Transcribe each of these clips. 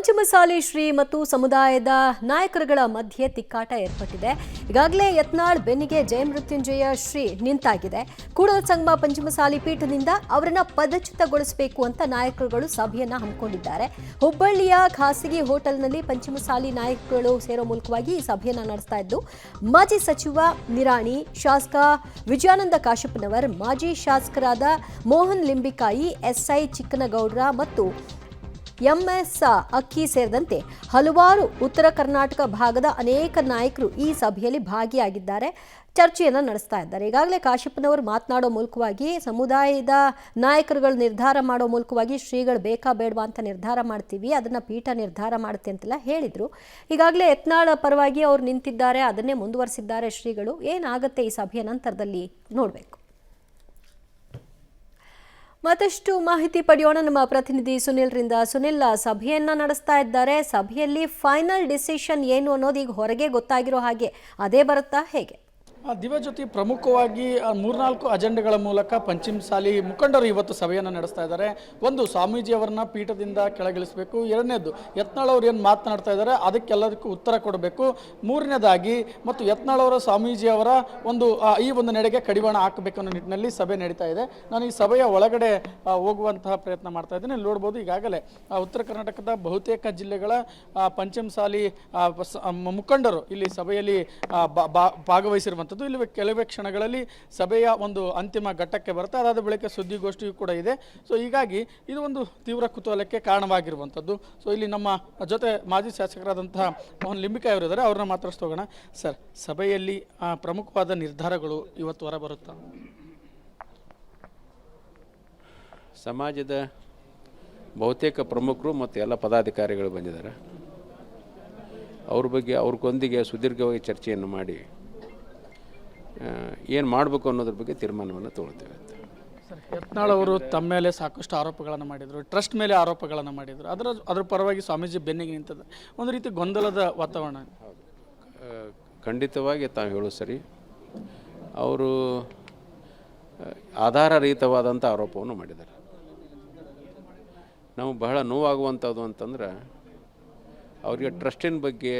ಪಂಚಮಸಾಲಿ ಶ್ರೀ ಮತ್ತು ಸಮುದಾಯದ ನಾಯಕರುಗಳ ಮಧ್ಯೆ ತಿಕ್ಕಾಟ ಏರ್ಪಟ್ಟಿದೆ. ಈಗಾಗಲೇ ಯತ್ನಾಳ್ ಬೆನ್ನಿಗೆ ಜಯಮೃತ್ಯುಂಜಯ ಶ್ರೀ ನಿಂತಾಗಿದೆ. ಕೂಡಲಸಂಗಮ ಪಂಚಮಸಾಲಿ ಪೀಠದಿಂದ ಅವರನ್ನ ಪದಚ್ಯುತಗೊಳಿಸಬೇಕು ಅಂತ ನಾಯಕರುಗಳು ಸಭೆಯನ್ನ ಹಮ್ಮಿಕೊಂಡಿದ್ದಾರೆ. ಹುಬ್ಬಳ್ಳಿಯ ಖಾಸಗಿ ಹೋಟೆಲ್ನಲ್ಲಿ ಪಂಚಮಸಾಲಿ ನಾಯಕರುಗಳು ಸೇರೋ ಮೂಲಕವಾಗಿ ಈ ಸಭೆಯನ್ನ ನಡೆಸ್ತಾ ಇದ್ದು, ಮಾಜಿ ಸಚಿವ ನಿರಾಣಿ, ಶಾಸಕ ವಿಜಯಾನಂದ ಕಾಶಪ್ಪನವರ್, ಮಾಜಿ ಶಾಸಕರಾದ ಮೋಹನ್ ಲಿಂಬಿಕಾಯಿ, ಎಸ್ಐ ಚಿಕ್ಕನಗೌಡ್ರ ಮತ್ತು ಎಂಎಸ್ ಅಕ್ಕಿ ಸೇರಿದಂತೆ ಹಲವಾರು ಉತ್ತರ ಕರ್ನಾಟಕ ಭಾಗದ ಅನೇಕ ನಾಯಕರು ಈ ಸಭೆಯಲ್ಲಿ ಭಾಗಿಯಾಗಿದ್ದಾರೆ, ಚರ್ಚೆಯನ್ನು ನಡೆಸ್ತಾ ಇದ್ದಾರೆ. ಈಗಾಗಲೇ ಕಾಶಪ್ಪನವರು ಮಾತನಾಡೋ ಮೂಲಕವಾಗಿ ಸಮುದಾಯದ ನಾಯಕರುಗಳು ನಿರ್ಧಾರ ಮಾಡೋ ಮೂಲಕವಾಗಿ ಶ್ರೀಗಳು ಬೇಕಾ ಬೇಡವಾ ಅಂತ ನಿರ್ಧಾರ ಮಾಡ್ತೀವಿ, ಅದನ್ನು ಪೀಠ ನಿರ್ಧಾರ ಮಾಡುತ್ತೆ ಅಂತೆಲ್ಲ ಹೇಳಿದರು. ಈಗಾಗಲೇ ಯತ್ನಾಳ್ ಪರವಾಗಿ ಅವರು ನಿಂತಿದ್ದಾರೆ, ಅದನ್ನೇ ಮುಂದುವರಿಸಿದ್ದಾರೆ ಶ್ರೀಗಳು. ಏನಾಗುತ್ತೆ ಈ ಸಭೆಯ ನಂತರದಲ್ಲಿ ನೋಡಬೇಕು. ಮತ್ತಷ್ಟು ಮಾಹಿತಿ ಪಡೆಯೋಣ ನಮ್ಮ ಪ್ರತಿನಿಧಿ ಸುನಿಲ್ರಿಂದ. ಸುನಿಲ್, ಸಭೆಯನ್ನ ನಡೆಸ್ತಾ ಇದ್ದಾರೆ, ಸಭೆಯಲ್ಲಿ ಫೈನಲ್ ಡಿಸಿಷನ್ ಏನು ಅನ್ನೋದು ಈಗ ಹೊರಗೆ ಗೊತ್ತಾಗಿರೋ ಹಾಗೆ ಅದೇ ಬರುತ್ತಾ ಹೇಗೆ? ದಿವ್ಯಜ್ಯೋತಿ, ಪ್ರಮುಖವಾಗಿ 3-4 ಅಜೆಂಡಗಳ ಮೂಲಕ ಪಂಚಮಸಾಲಿ ಮುಖಂಡರು ಇವತ್ತು ಸಭೆಯನ್ನು ನಡೆಸ್ತಾ ಇದ್ದಾರೆ. ಒಂದು, ಸ್ವಾಮೀಜಿಯವರನ್ನ ಪೀಠದಿಂದ ಕೆಳಗಿಳಿಸಬೇಕು. ಎರಡನೇದು, ಯತ್ನಾಳ್ ಅವರು ಏನು ಮಾತನಾಡ್ತಾ ಇದ್ದಾರೆ ಅದಕ್ಕೆಲ್ಲದಕ್ಕೂ ಉತ್ತರ ಕೊಡಬೇಕು. ಮೂರನೇದಾಗಿ, ಮತ್ತು ಯತ್ನಾಳ್ ಅವರ ಸ್ವಾಮೀಜಿಯವರ ಈ ಒಂದು ನಡೆಗೆ ಕಡಿವಾಣ ಹಾಕಬೇಕು ಅನ್ನೋ ನಿಟ್ಟಿನಲ್ಲಿ ಸಭೆ ನಡೀತಾ ಇದೆ. ನಾನು ಈ ಸಭೆಯ ಒಳಗಡೆ ಹೋಗುವಂತಹ ಪ್ರಯತ್ನ ಮಾಡ್ತಾ ಇದ್ದೀನಿ. ನೋಡ್ಬೋದು, ಈಗಾಗಲೇ ಉತ್ತರ ಕರ್ನಾಟಕದ ಬಹುತೇಕ ಜಿಲ್ಲೆಗಳ ಪಂಚಮಸಾಲಿ ಮುಖಂಡರು ಇಲ್ಲಿ ಸಭೆಯಲ್ಲಿ ಭಾಗವಹಿಸಿರುವಂಥದ್ದು. ಇಲ್ಲಿ ಕೆಲವೇ ಕ್ಷಣಗಳಲ್ಲಿ ಸಭೆಯ ಒಂದು ಅಂತಿಮ ಘಟ್ಟಕ್ಕೆ ಬರುತ್ತೆ. ಅದಾದ ಬಳಿಕ ಸುದ್ದಿಗೋಷ್ಠಿಯೂ ಕೂಡ ಇದೆ. ಸೊ ಹೀಗಾಗಿ ಇದು ಒಂದು ತೀವ್ರ ಕುತೂಹಲಕ್ಕೆ ಕಾರಣವಾಗಿರುವಂಥದ್ದು. ಸೊ ಇಲ್ಲಿ ನಮ್ಮ ಜೊತೆ ಮಾಜಿ ಶಾಸಕರಾದಂತಹ ಮೋಹನ್ ಲಿಂಬಿಕಾಯಿ ಅವರು ಇದ್ದಾರೆ, ಅವ್ರನ್ನ ಮಾತಾಡಿಸ್ತಾ ಹೋಗೋಣ. ಸರ್, ಸಭೆಯಲ್ಲಿ ಪ್ರಮುಖವಾದ ನಿರ್ಧಾರಗಳು ಇವತ್ತು ಹೊರಬರುತ್ತಾ? ಸಮಾಜದ ಬಹುತೇಕ ಪ್ರಮುಖರು ಮತ್ತು ಎಲ್ಲ ಪದಾಧಿಕಾರಿಗಳು ಬಂದಿದ್ದಾರೆ. ಅವ್ರ ಬಗ್ಗೆ ಅವ್ರಿಗೊಂದಿಗೆ ಸುದೀರ್ಘವಾಗಿ ಚರ್ಚೆಯನ್ನು ಮಾಡಿ ಏನು ಮಾಡಬೇಕು ಅನ್ನೋದ್ರ ಬಗ್ಗೆ ತೀರ್ಮಾನವನ್ನು ತಗೊಳ್ತೇವೆ. ಸರ್, ಯತ್ನಾಳ್ ಅವರು ತಮ್ಮ ಮೇಲೆ ಸಾಕಷ್ಟು ಆರೋಪಗಳನ್ನು ಮಾಡಿದರು, ಟ್ರಸ್ಟ್ ಮೇಲೆ ಆರೋಪಗಳನ್ನು ಮಾಡಿದರು. ಅದರ ಪರವಾಗಿ ಸ್ವಾಮೀಜಿ ಬೆನ್ನಿಗೆ ನಿಂತದ ಒಂದು ರೀತಿ ಗೊಂದಲದ ವಾತಾವರಣ. ಖಂಡಿತವಾಗಿ ತಾವು ಹೇಳೋದು ಸರಿ. ಅವರು ಆಧಾರರಹಿತವಾದಂಥ ಆರೋಪವನ್ನು ಮಾಡಿದ್ದಾರೆ. ನಮಗೆ ಬಹಳ ನೋವಾಗುವಂಥದ್ದು ಅಂತಂದ್ರೆ ಅವರಿಗೆ ಟ್ರಸ್ಟಿನ ಬಗ್ಗೆ,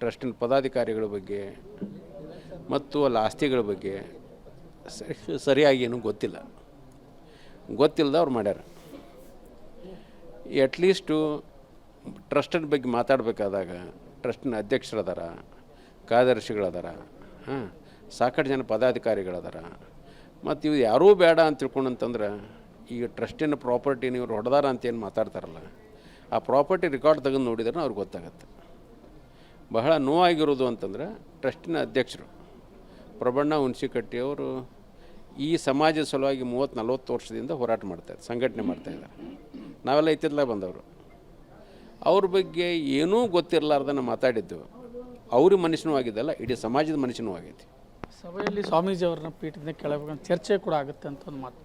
ಟ್ರಸ್ಟಿನ ಪದಾಧಿಕಾರಿಗಳ ಬಗ್ಗೆ ಮತ್ತು ಅಲ್ಲಿ ಆಸ್ತಿಗಳ ಬಗ್ಗೆ ಸರಿಯಾಗಿ ಏನೂ ಗೊತ್ತಿಲ್ಲದ ಅವ್ರು ಮಾಡ್ಯಾರ. ಅಟ್ಲೀಸ್ಟು ಟ್ರಸ್ಟಿನ ಬಗ್ಗೆ ಮಾತಾಡಬೇಕಾದಾಗ ಟ್ರಸ್ಟಿನ ಅಧ್ಯಕ್ಷರದಾರ, ಕಾರ್ಯದರ್ಶಿಗಳದಾರ, ಸಾಕಷ್ಟು ಜನ ಪದಾಧಿಕಾರಿಗಳದಾರ. ಮತ್ತು ಇವು ಯಾರೂ ಬೇಡ ಅಂತ ತಿಳ್ಕೊಂಡಂತಂದ್ರೆ ಈಗ ಟ್ರಸ್ಟಿನ ಪ್ರಾಪರ್ಟಿನ ಇವ್ರು ಹೊಡೆದಾರ ಅಂತೇನು ಮಾತಾಡ್ತಾರಲ್ಲ, ಆ ಪ್ರಾಪರ್ಟಿ ರೆಕಾರ್ಡ್ ತೆಗೆದು ನೋಡಿದ್ರೆ ಅವ್ರಿಗೆ ಗೊತ್ತಾಗತ್ತೆ. ಬಹಳ ನೋವಾಗಿರೋದು ಅಂತಂದ್ರೆ ಟ್ರಸ್ಟಿನ ಅಧ್ಯಕ್ಷರು ಪ್ರಬಣ್ಣ ಹುಣಸಿಕಟ್ಟಿ ಅವರು ಈ ಸಮಾಜದ ಸಲುವಾಗಿ 30-40 ವರ್ಷದಿಂದ ಹೋರಾಟ ಮಾಡ್ತಾಯಿದ್ದಾರೆ, ಸಂಘಟನೆ ಮಾಡ್ತಾಯಿದ್ದಾರೆ. ನಾವೆಲ್ಲ ಇತ್ತಿತ್ತಲಾಗ ಬಂದವರು. ಅವ್ರ ಬಗ್ಗೆ ಏನೂ ಗೊತ್ತಿರಲಾರ್ದನ್ನು ಮಾತಾಡಿದ್ದು ಅವ್ರ ಮನುಷ್ಯನೂ ಆಗಿದ್ದಲ್ಲ, ಇಡೀ ಸಮಾಜದ ಮನುಷ್ಯನೂ ಆಗೈತಿ. ಸಭೆಯಲ್ಲಿ ಸ್ವಾಮೀಜಿ ಅವ್ರನ್ನ ಪೀಠದಿಂದ ಕೆಳಗೆ ಚರ್ಚೆ ಕೂಡ ಆಗುತ್ತೆ ಅಂತ ಒಂದು ಮಾತು.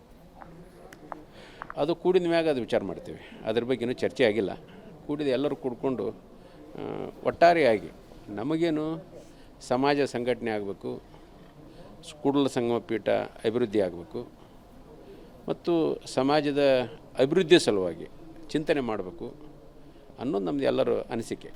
ಅದು ಕೂಡಿದ ಮ್ಯಾಗ ಅದು ವಿಚಾರ ಮಾಡ್ತೀವಿ. ಅದ್ರ ಬಗ್ಗೆನೂ ಚರ್ಚೆ ಆಗಿಲ್ಲ. ಕೂಡಿದ ಎಲ್ಲರೂ ಕೂಡ್ಕೊಂಡು ಒಟ್ಟಾರೆಯಾಗಿ ನಮಗೇನು ಸಮಾಜ ಸಂಘಟನೆ ಆಗಬೇಕು, ಕೂಡಲಸಂಗಮ ಪೀಠ ಅಭಿವೃದ್ಧಿ ಆಗಬೇಕು ಮತ್ತು ಸಮಾಜದ ಅಭಿವೃದ್ಧಿ ಸಲುವಾಗಿ ಚಿಂತನೆ ಮಾಡಬೇಕು ಅನ್ನೋದು ನಮ್ಮದು ಎಲ್ಲರ ಅನಿಸಿಕೆ.